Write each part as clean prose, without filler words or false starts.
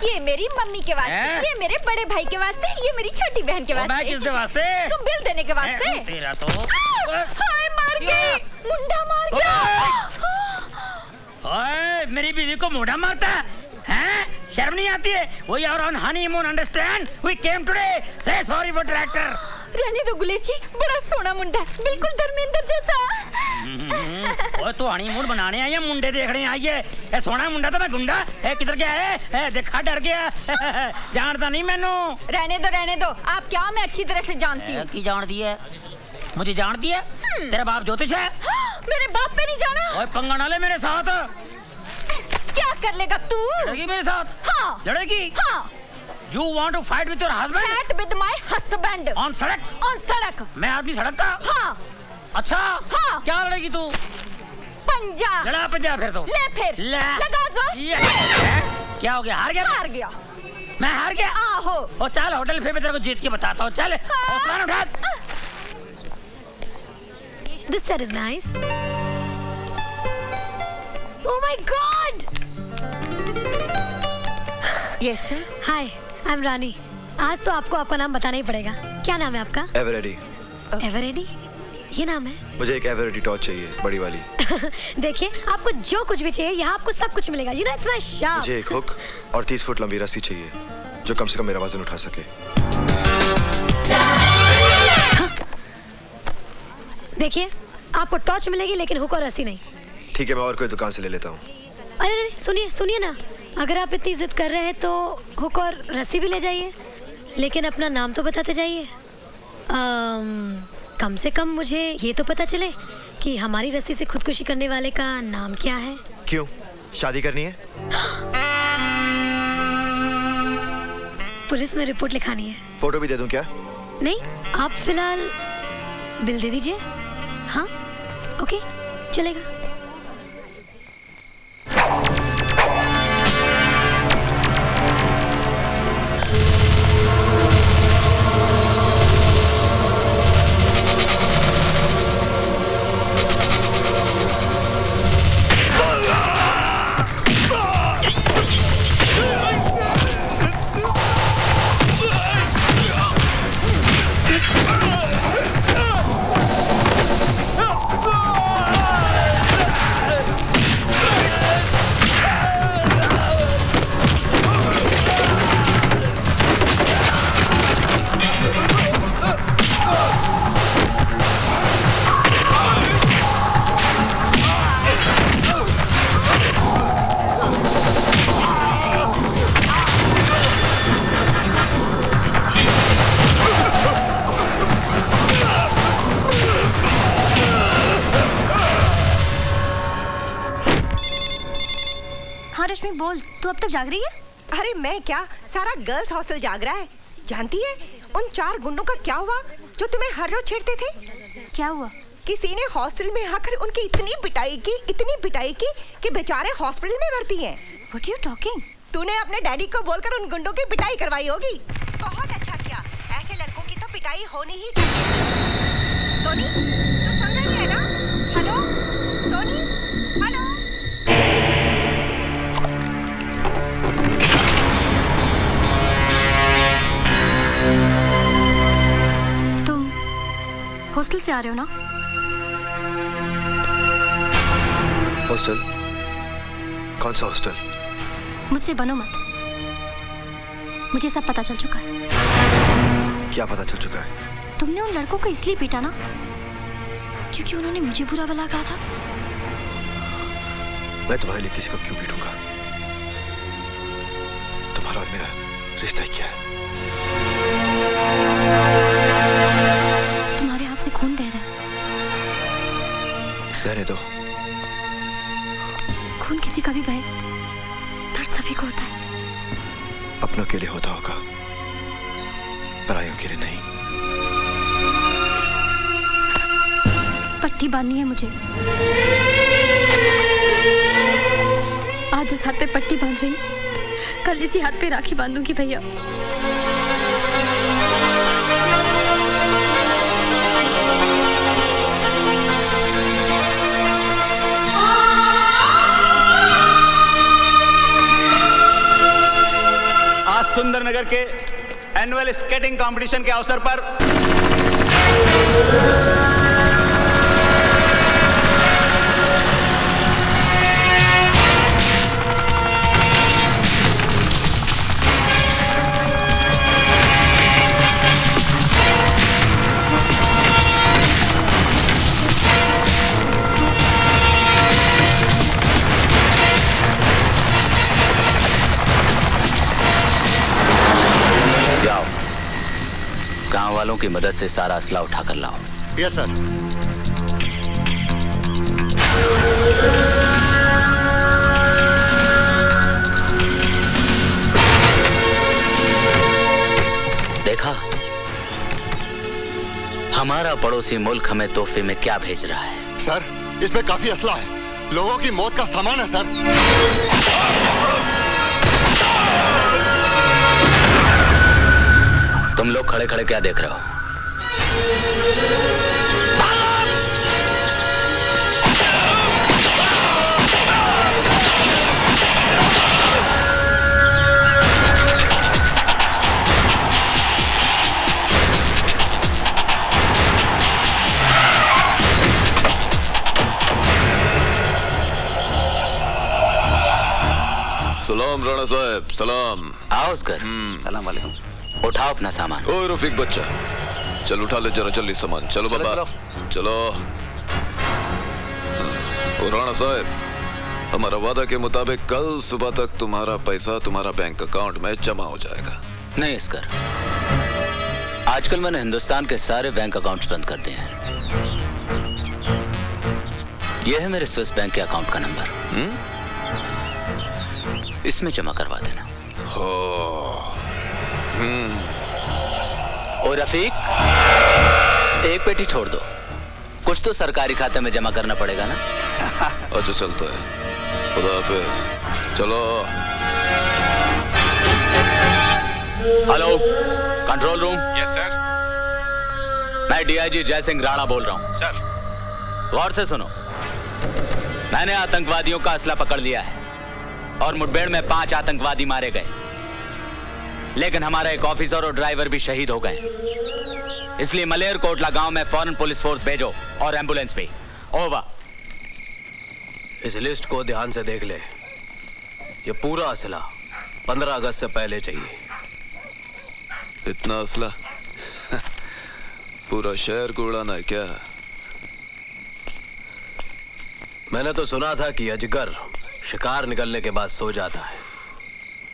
ये मेरी मम्मी के वास्ते, ये मेरे बड़े भाई के वास्ते, ये मेरी छोटी बहन के वास्ते। मैं किसके वास्ते? तुम बिल देने के वास्ते। तेरा तो हाय मार गई, मुंडा मार गया। ओए मेरी बीवी को मुंडा मारता है? शर्म नहीं आती है? We are on honeymoon, understand? We came today. Say sorry for tractor. रहने दो गुलेची, बड़ा सोना मुंडा, बिल्कुल धर्मेंद्र जैसा। ओए तो हनीमून बनाने आई है, मुंडे देखने आई है? ए सोना मुंडा तो मैं गुंडा है, किधर गया है? देखा डर गया। जानता नहीं मैनू। रहने दो, आप क्या मैं अच्छी तरह से जानती हूँ। की जानती है? मुझे जानती है? तेरा बाप ज्योतिष है? मेरे बाप पे नहीं जाना। ओए पंगा ना ले मेरे साथ। क्या कर लेगा तू? लड़ेगी मेरे साथ? हाँ। लड़ेगी? हाँ। You want to fight with your husband? Fight with my husband. On सड़क? On सड़क। मैं आदमी सड़क का? हाँ। अच्छा? हाँ। क्या लड़ेगी तू? पंजा। लड़ा पंजा फिर तो। ले फिर। लगा जोर। क्या हो गया? हार गया? हार गया। मैं हार गया? आहो। ओ चल होटल फिर मैं तेरे को जीत के बताता हूँ। चल हौसला उठा। This set is nice. Oh my God! Yes sir. Hi, I'm Rani. आज तो आपको आपका नाम बताना ही पड़ेगा। क्या नाम है आपका? एवरेडी। एवरेडी? ये नाम है? मुझे एक एवरेडी टॉर्च चाहिए, बड़ी वाली। देखिए, आपको जो कुछ भी चाहिए, यहाँ आपको सब कुछ मिलेगा। You know it's my shop. मुझे एक हुक और 30 फुट लंबी रस्सी चाहिए, जो कम से कम मेरा वजन उठा सके। देखिए, आपको टॉर्च मिलेगी लेकिन हुक और रस्सी नहीं। ठीक है, मैं और कोई दुकान से ले लेता हूँ। अरे सुनिए ना, अगर आप इतनी जिद कर रहे हैं तो हुक और रस्सी भी ले जाइए, लेकिन अपना नाम तो बताते जाइए। कम से कम मुझे ये तो पता चले कि हमारी रस्सी से खुदकुशी करने वाले का नाम क्या है। क्यों? शादी करनी है? पुलिस में रिपोर्ट लिखानी है। फोटो भी दे दूं क्या? नहीं, आप फिलहाल बिल दे दीजिए। हाँ, ओके, चलेगा। रश्मि बोल, तू अब तक जाग रही है? अरे मैं क्या, सारा गर्ल्स हॉस्टल जाग रहा है। जानती है उन 4 गुंडों का क्या हुआ जो तुम्हें हर रोज छेड़ते थे? क्या हुआ? किसी ने हॉस्टल में आकर उनकी इतनी पिटाई की कि बेचारे हॉस्पिटल में भर्ती हैं। What are you talking? तूने अपने डैडी को बोलकर उन गुंडों की पिटाई करवाई होगी। बहुत अच्छा किया, ऐसे लड़कों की तो पिटाई होनी ही चाहिए। सोनी, तू सुन रही है ना? Hello Soni, hello. तुम हॉस्टल से आ रहे हो ना? हॉस्टल? कौन सा हॉस्टल? मुझसे बनो मत, मुझे सब पता चल चुका है। क्या पता चल चुका है? तुमने उन लड़कों को इसलिए पीटा ना क्योंकि उन्होंने मुझे बुरा भला कहा था। मैं तुम्हारे लिए किसी को क्यों पीटूंगा? तुम्हारा और मेरा रिश्ता ही क्या है? तुम्हारे हाथ से खून बह रहा है। रहने दो। खून किसी का भी बहे, दर्द सभी को होता है। अपनों के लिए होता होगा, परायों के लिए नहीं। पट्टी बांधनी है मुझे। आज इस हाथ पे पट्टी बांध रही, कल इसी हाथ पे राखी बांधूंगी भैया। सुंदरनगर के एनुअल स्केटिंग कंपटीशन के अवसर पर गांव वालों की मदद से सारा असला उठा कर लाओ। Yes sir. देखा, हमारा पड़ोसी मुल्क हमें तोहफे में क्या भेज रहा है? सर, इसमें काफी असला है, लोगों की मौत का सामान है सर। तुम लोग खड़े खड़े क्या देख रहे हो? सलाम राणा साहब, सलाम। आओ उसकर। सलाम वालेकुम। उठाओ अपना सामान। ओए रफीक बच्चा, चल उठा ले जरा जल्दी सामान। चलो बाबा, चलो। और राणा साहब, हमारा वादा के मुताबिक कल सुबह तक तुम्हारा पैसा तुम्हारा बैंक अकाउंट में जमा हो जाएगा। नहीं इसकर, आजकल मैंने हिंदुस्तान के सारे बैंक अकाउंट्स बंद कर दिए हैं। यह है मेरे स्विस बैंक के अकाउंट का नंबर। इसमें जमा करवा देना। और रफीक, एक पेटी छोड़ दो, कुछ तो सरकारी खाते में जमा करना पड़ेगा ना। अच्छा चलता है, खुदा हाफिज। चलो। Hello, control room. Yes sir. मैं डीआईजी जयसिंह राणा बोल रहा हूँ। सर। गौर से सुनो, मैंने आतंकवादियों का असला पकड़ लिया है और मुठभेड़ में 5 आतंकवादी मारे गए, लेकिन हमारा एक ऑफिसर और ड्राइवर भी शहीद हो गए। इसलिए मलेर कोटला गांव में फौरन पुलिस फोर्स भेजो और एम्बुलेंस भी। ओवर। इस लिस्ट को ध्यान से देख ले, ये पूरा असला 15 अगस्त से पहले चाहिए। इतना असला पूरा शहर को उड़ाना है क्या? मैंने तो सुना था कि अजगर शिकार निकलने के बाद सो जाता है,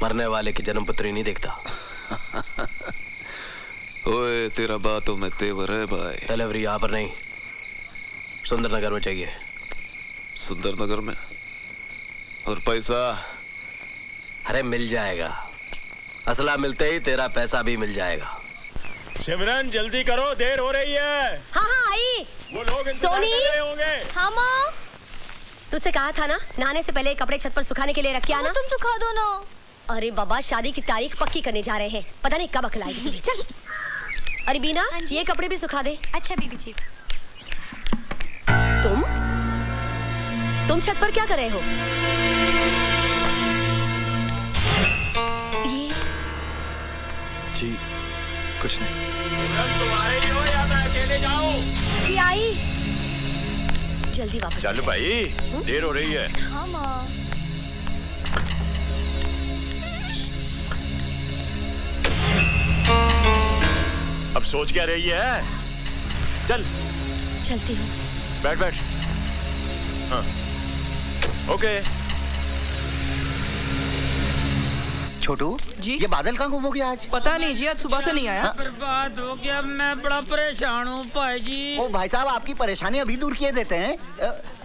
मरने वाले की जन्मपत्री नहीं देखता। ओए, तेरा बातों में तेवर है भाई। डिलीवरी यहाँ पर नहीं, सुंदरनगर में चाहिए। सुंदरनगर में? और पैसा? अरे मिल जाएगा, असला मिलते ही तेरा पैसा भी मिल जाएगा। सिमरन जल्दी करो, देर हो रही है। हाँ हाँ आई। वो लोग इंतजार कर रहे होंगे। हाँ माँ, तुझसे कहा था ना, नहाने से पहले कपड़े छत पर सुखाने के लिए रख के आना। तुम सुखा दो ना। अरे बाबा, शादी की तारीख पक्की करने जा रहे हैं, पता नहीं कब अकल आएगी तुझे। चल। अरे बीना, ये कपड़े भी सुखा दे। अच्छा बीबी जी। तुम छत पर क्या कर रहे हो? ये जी कुछ नहीं। तुम्हारे ही हो या मैं अकेले जाऊं? ये आई। जल्दी वापस चल भाई, देर हो रही है। हाँ माँ। अब सोच क्या रही है? चल। चलती हूँ। बैठ बैठ। हाँ। ओके। छोटू जी, ये बादल कहाँ गुम हो गया आज? पता नहीं जी, आज सुबह से नहीं आया। बर्बाद हो गया, मैं बड़ा परेशान हूँ भाई जी। ओ भाई साहब, आपकी परेशानी अभी दूर किए देते हैं।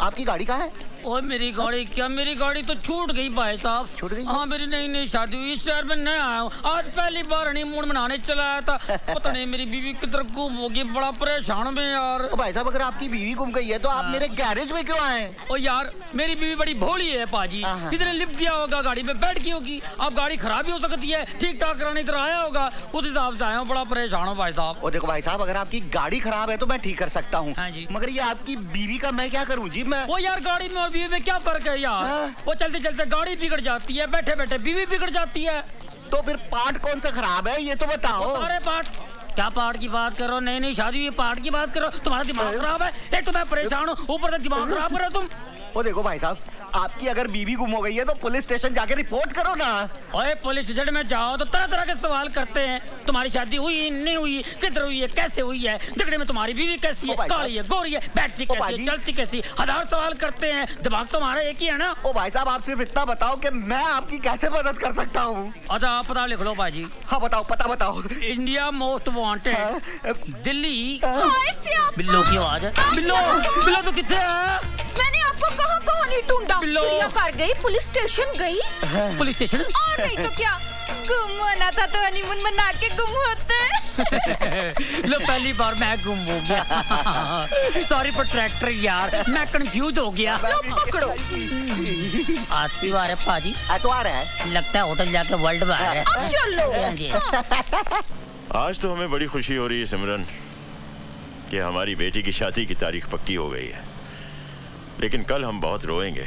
आपकी गाड़ी कहाँ है? और मेरी गाड़ी क्या, मेरी गाड़ी तो छूट गई भाई साहब। छूट गई? हाँ, मेरी नई नई शादी हुई, इस शहर में नया आया हूँ, आज पहली बार हनीमून मनाने चला आया था। पता नहीं मेरी बीवी किधर गुम हो गई, बड़ा परेशान में यार। ओ भाई साहब, अगर आपकी बीवी गुम गई है तो आप मेरे गैरेज में क्यों आए? ओ यार, मेरी बीवी बड़ी भोली है पाजी, किधर लिफ्ट दिया होगा, गाड़ी में बैठ गई होगी। अब गाड़ी खराब भी हो सकती है, ठीक ठाक कराने इधर आया होगा, उस हिसाब से आया हूँ, बड़ा परेशान हूँ भाई साहब। ओ देखो भाई साहब, अगर आपकी गाड़ी खराब है तो मैं ठीक कर सकता हूँ। हाँ जी। मगर ये आपकी बीवी का मैं क्या करूँ जी? मैं वो यार, गाड़ी में और बीवी में क्या फर्क है यार? वो चलते चलते गाड़ी बिगड़ जाती है, बैठे बैठे बीवी बिगड़ जाती है। तो फिर पार्ट कौन सा खराब है ये तो बताओ। अरे पार्ट क्या पार्ट की बात करो? नहीं शादी हुई पार्ट की बात करो। तुम्हारा दिमाग खराब है। एक तो मैं परेशान हूँ, ऊपर से दिमाग खराब कर रहे हो तुम। वो देखो भाई साहब, आपकी अगर बीवी गुम हो गई है तो पुलिस स्टेशन जाके रिपोर्ट करो ना। ओए पुलिस स्टेशन में जाओ तो तरह तरह के सवाल करते हैं। तुम्हारी शादी हुई नहीं हुई, किधर हुई है, कैसे हुई है, झगड़े में तुम्हारी बीवी कैसी है, काली है, गोरी है, बैठती कैसी है, चलती कैसी, हजार सवाल करते हैं। दिमाग तुम्हारा एक ही है ना। ओ भाई साहब, आप सिर्फ इतना बताओ कि मैं आपकी कैसे मदद कर सकता हूँ। अच्छा आप पता लिख लो भाई जी। हाँ बताओ, पता बताओ। India most wanted Delhi. बिल्लो की आवाज है। बिल्लो बिल्लो तो कितने है? मैंने आपको कहाँ नहीं ढूंढा। चिड़ियाघर गई, पुलिस स्टेशन गई। पुलिस स्टेशन और नहीं तो क्या, गुम होना था तो हनीमून मना के गुम होते। लो पहली बार मैं गुम हो गया। सॉरी फॉर ट्रैक्टर यार, मैं कंफ्यूज हो गया। लो पकड़ो। आज की बार है पाजी। एतवार है, लगता है होटल जाके वर्ल्ड बार है। अब चलो। आज तो हमें बड़ी खुशी हो रही है सिमरन कि हमारी बेटी की शादी की तारीख पक्की हो गई है। लेकिन कल हम बहुत रोएंगे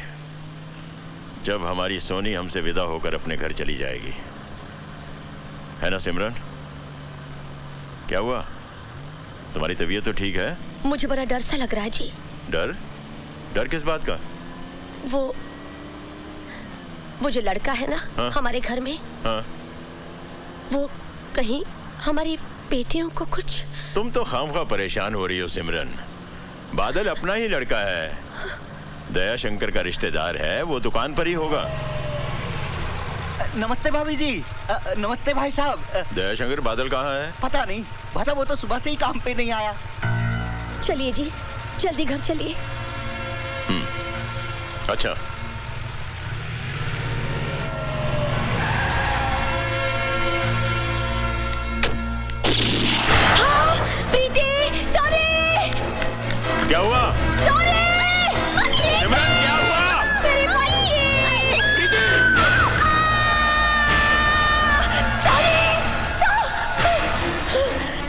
जब हमारी सोनी हमसे विदा होकर अपने घर चली जाएगी, है ना सिमरन? क्या हुआ? तुम्हारी तबीयत तो ठीक है? मुझे बड़ा डर सा लग रहा है जी। डर? डर किस बात का? वो जो लड़का है ना, हाँ? हमारे घर में, हाँ? वो कहीं हमारी बेटियों को कुछ। तुम तो खामखा परेशान हो रही हो सिमरन। बादल अपना ही लड़का है, दया शंकर का रिश्तेदार है, वो दुकान पर ही होगा। नमस्ते भाभी जी। नमस्ते भाई साहब। दया शंकर बादल कहाँ है? पता नहीं भाई साहब, वो तो सुबह से ही काम पे नहीं आया। चलिए जी, जल्दी घर चलिए। अच्छा प्रीति, सॉरी। क्या हुआ? सॉरी सिमरन, क्या हुआ? मेरी बच्ची।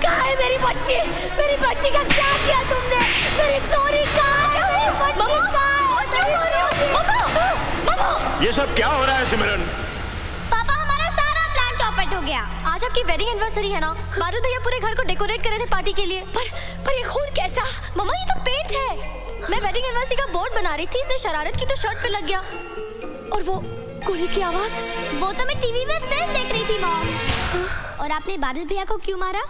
कहाँ है मेरी बच्ची? मेरी बच्ची का क्या किया तुमने? मेरी सोनी कहाँ है? ये सब क्या हो रहा है सिमरन? पापा हमारा सारा प्लान चौपट हो गया। आज आपकी वेडिंग एनिवर्सरी है ना, बादल भैया पूरे घर को डेकोरेट कर रहे थे पार्टी के लिए। पर ये खून कैसा? मम्मा ये तो पेंट है। मैं वेडिंग एनिवर्सरी का बोर्ड बना रही थी, इसने शरारत की तो शर्ट पे लग गया। और वो गोली की आवाज? वो तो मैं टीवी में फिल्म देख रही थी मॉम। और आपने बादल भैया को क्यों मारा?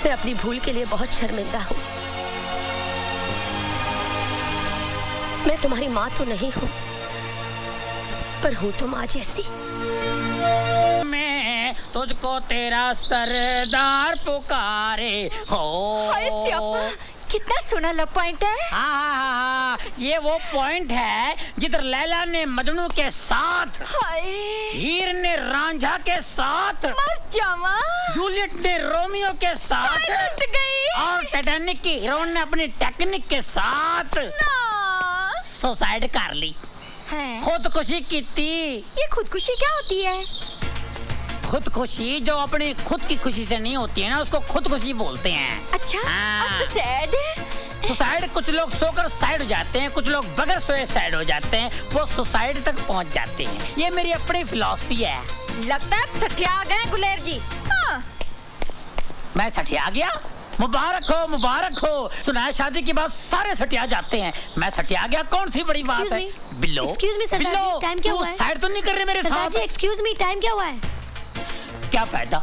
मैं अपनी भूल के लिए बहुत शर्मिंदा हूँ। मैं तुम्हारी माँ तो नहीं हूँ, पर हूँ तो माँ जैसी। मैं तुझको तेरा सरदार पुकारे हो। हाय सियापा, कितना सोना लव पॉइंट है। हाँ, ये वो पॉइंट है जिधर लैला ने मजनू के साथ, हीर ने रांझा के साथ, जूलियट ने रोमियो के साथ, और टाइटैनिक की हीरोइन ने अपनी टेक्निक के साथ सुसाइड कर ली, खुदकुशी की थी। ये खुदकुशी क्या होती है? खुदकुशी जो अपनी खुद की खुशी से नहीं होती है ना, उसको खुदकुशी बोलते हैं। अच्छा, सुसाइड? सुसाइड कुछ लोग सोकर साइड हो जाते हैं, कुछ लोग बगैर सोए साइड हो जाते हैं, वो सुसाइड तक पहुंच जाते हैं। ये मेरी अपनी फिलॉसफी है। लगता है सठिया गए गुलेर जी। हाँ। मैं सठिया गया? मुबारक हो, मुबारक हो। सुना है शादी के बाद सारे सटिया जाते हैं, मैं सटिया गया, कौन सी बड़ी बात है? बिल्लो, एक्सक्यूज मी सरदार जी, टाइम क्या हुआ है? साइड तो नहीं कर रहे मेरे साथ? सरदार जी एक्सक्यूज मी, टाइम क्या हुआ है? क्या फायदा,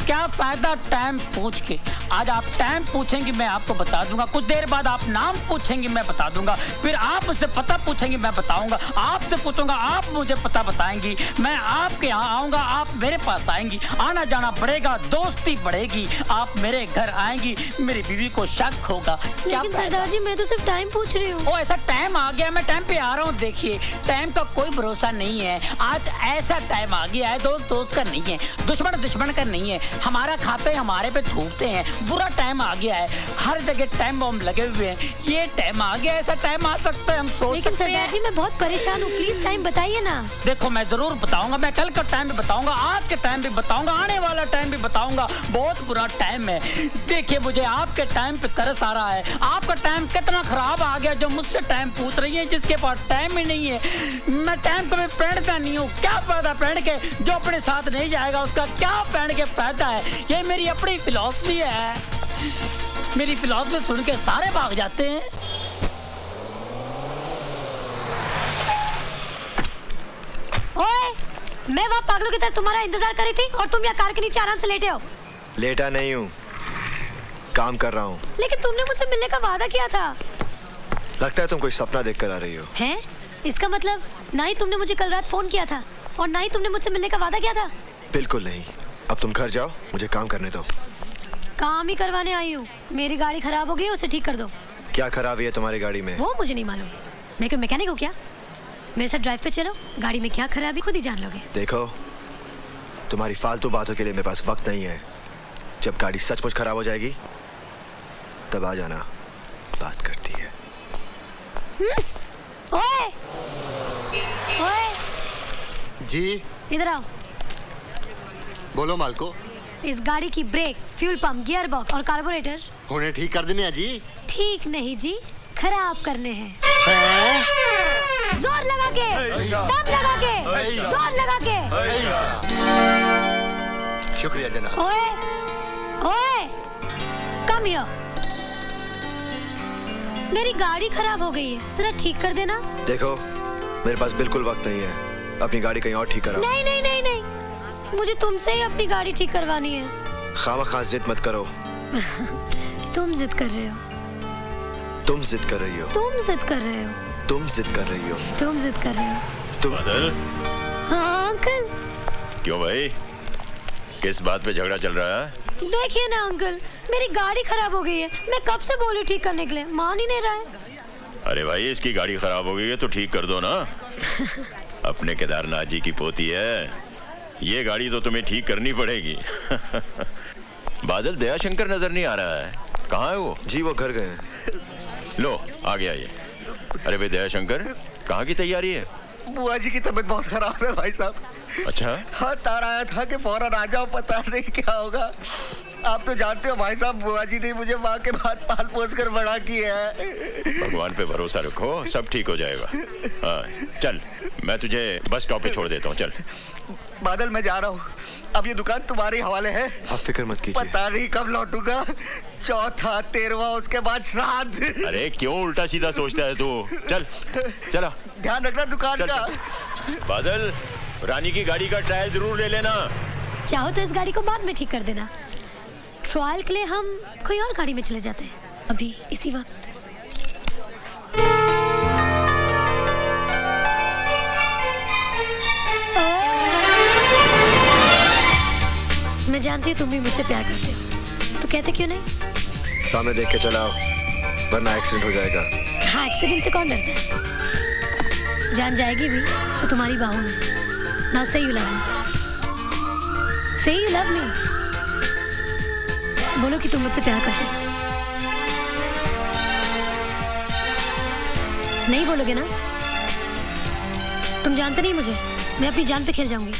क्या फायदा टाइम पूछ के? आज आप टाइम पूछेंगे मैं आपको बता दूंगा, कुछ देर बाद आप नाम पूछेंगे मैं बता दूंगा, फिर आप मुझसे पता पूछेंगे मैं बताऊंगा, आपसे पूछूंगा आप मुझे पता बताएंगी, मैं आपके यहाँ आऊंगा आप मेरे पास आएंगी, आना जाना बढ़ेगा, दोस्ती बढ़ेगी, आप मेरे घर आएंगी, मेरी बीवी को शक होगा। लेकिन सरदार जी मैं तो सिर्फ टाइम पूछ रही हूँ। ओ ऐसा टाइम आ गया, मैं टाइम पे आ रहा हूँ। देखिए टाइम का कोई भरोसा नहीं है, आज ऐसा टाइम आ गया है, दोस्त दोस्त का नहीं है, दुश्मन दुश्मन का नहीं है, हमारा खाते हमारे पे थूकते हैं। बुरा टाइम आ गया है, हर जगह टाइम बम लगे हुए हैं। ये टाइम आ गया, ऐसा टाइम आ सकता है, हम सोच लेकिन सकते सरदार हैं। जी मैं बहुत परेशान हूँ, प्लीज टाइम बताइए ना। देखो मैं जरूर बताऊंगा, मैं कल का टाइम भी बताऊंगा, आज के टाइम भी बताऊंगा, आने वाला टाइम भी बताऊंगा। बहुत बुरा टाइम है। देखिए मुझे आपके टाइम पे तरस आ रहा है। आपका टाइम कितना खराब आ गया जो मुझसे टाइम पूछ रही है, जिसके पास टाइम ही नहीं है। मैं टाइम कभी पहनता नहीं हूँ, क्या फायदा पहन के, जो अपने साथ नहीं जाएगा उसका क्या पहन के फायदा है। ये मेरी अपनी फिलॉसफी है। मेरी फिलॉसफी सुन के सारे भाग जाते हैं। ओए, मैं वहाँ पागलों की तरह तुम्हारा इंतजार कर रही थी और तुम यहाँ कार के नीचे आराम से लेटे हो। लेटा नहीं हूँ, काम कर रहा हूँ। लेकिन तुमने मुझसे मिलने का वादा किया था। लगता है तुम कोई सपना देख कर आ रही हो। हैं? इसका मतलब ना ही तुमने मुझे कल रात फोन किया था और ना ही तुमने मुझसे मिलने का वादा किया था। बिल्कुल नहीं। अब तुम घर जाओ, मुझे काम करने दो। काम ही करवाने आई हूँ। मेरी गाड़ी खराब हो गई, उसे ठीक कर दो। क्या खराबी है तुम्हारी गाड़ी में? वो मुझे नहीं मालूम। मैं क्यों मैकेनिक हूँ क्या? मेरे साथ ड्राइव पे चलो, गाड़ी में क्या खराबी खुद ही जान लोगे। देखो, तुम्हारी फालतू बातों के लिए मेरे पास वक्त नहीं है। जब गाड़ी सचमुच खराब हो जाएगी तब आ जाना, बात करती है। ओए! ओए! जी इधर आओ। बोलो मालको। इस गाड़ी की brake, fuel pump, gear box और कार्बोरेटर उन्हें ठीक कर देने हैं जी। ठीक नहीं जी, खराब करने हैं। जोर लगा के, दम लगा के, जोर लगा के। शुक्रिया जनाब। ओए, ओए, कम हियर। मेरी गाड़ी खराब हो गई है, जरा ठीक कर देना। देखो, मेरे पास बिल्कुल वक्त नहीं है। अपनी गाड़ी कहीं और ठीक कराओ। नहीं नहीं नहीं नहीं, मुझे तुमसे ही अपनी गाड़ी ठीक करवानी है। खामखा जिद मत करो। तुम जिद कर रहे हो। तुम जिद कर रही हो। तुम जिद कर रहे हो। तुम जिद कर रही हो। तुम जिद कर रहे हो। तुम। बादल, हाँ अंकल। क्यों भाई, किस बात पे झगड़ा चल रहा है? देखिए ना अंकल, मेरी गाड़ी खराब हो गई है। मैं कब से बोली ठीक करने के लिए, मान ही नहीं रहा है। अरे भाई, इसकी गाड़ी खराब हो गई है तो ठीक कर दो ना। अपने केदारनाथ जी की पोती है, ये गाड़ी तो तुम्हें ठीक करनी पड़ेगी। बादल, दयाशंकर नजर नहीं आ रहा है, कहाँ है वो? जी वो घर गए हैं। लो आ गया ये। अरे भाई दयाशंकर, कहाँ की तैयारी है? बुआ जी की तबीयत बहुत खराब है भाई साहब। अच्छा, हाँ, तार आया था कि फौरन आ जाओ, पता नहीं क्या होगा। आप तो जानते हो भाई साहब, बुआ जी ने मुझे माँ के बाद पाल पोस कर बड़ा किया है। भगवान पे भरोसा रखो, सब ठीक हो जाएगा। हाँ चल, मैं तुझे बस स्टॉप पे छोड़ देता हूँ, चल। बादल, मैं जा रहा हूँ, अब ये दुकान तुम्हारे हवाले है। आप फिक्र मत कीजिए। पता नहीं कब लौटूंगा, चौथा, 13वां, उसके बाद श्राद्ध। अरे क्यों उल्टा सीधा सोचता है तू? चल चला, ध्यान रखना दुकान का। बादल, रानी की गाड़ी का ट्रायल जरूर ले लेना। चाहो तो इस गाड़ी को बाद में ठीक कर देना। ट्रायल के लिए हम कोई और गाड़ी में चले जाते हैं अभी इसी वक्त। मैं जानती हूँ तुम भी मुझसे प्यार करते हो, तो कहते क्यों नहीं? सामने देख के चलाओ, वरना एक्सीडेंट हो जाएगा। हाँ, एक्सीडेंट से कौन डरता है? जान जाएगी भी तो तुम्हारी बाहों में। Now say you love me. Say you love me. बोलो कि तुम मुझसे प्यार करते हो। नहीं बोलोगे ना? तुम जानते नहीं मुझे, मैं अपनी जान पे खेल जाऊंगी।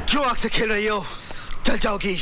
क्यों आग से खेल रही हो? जल जाओगी।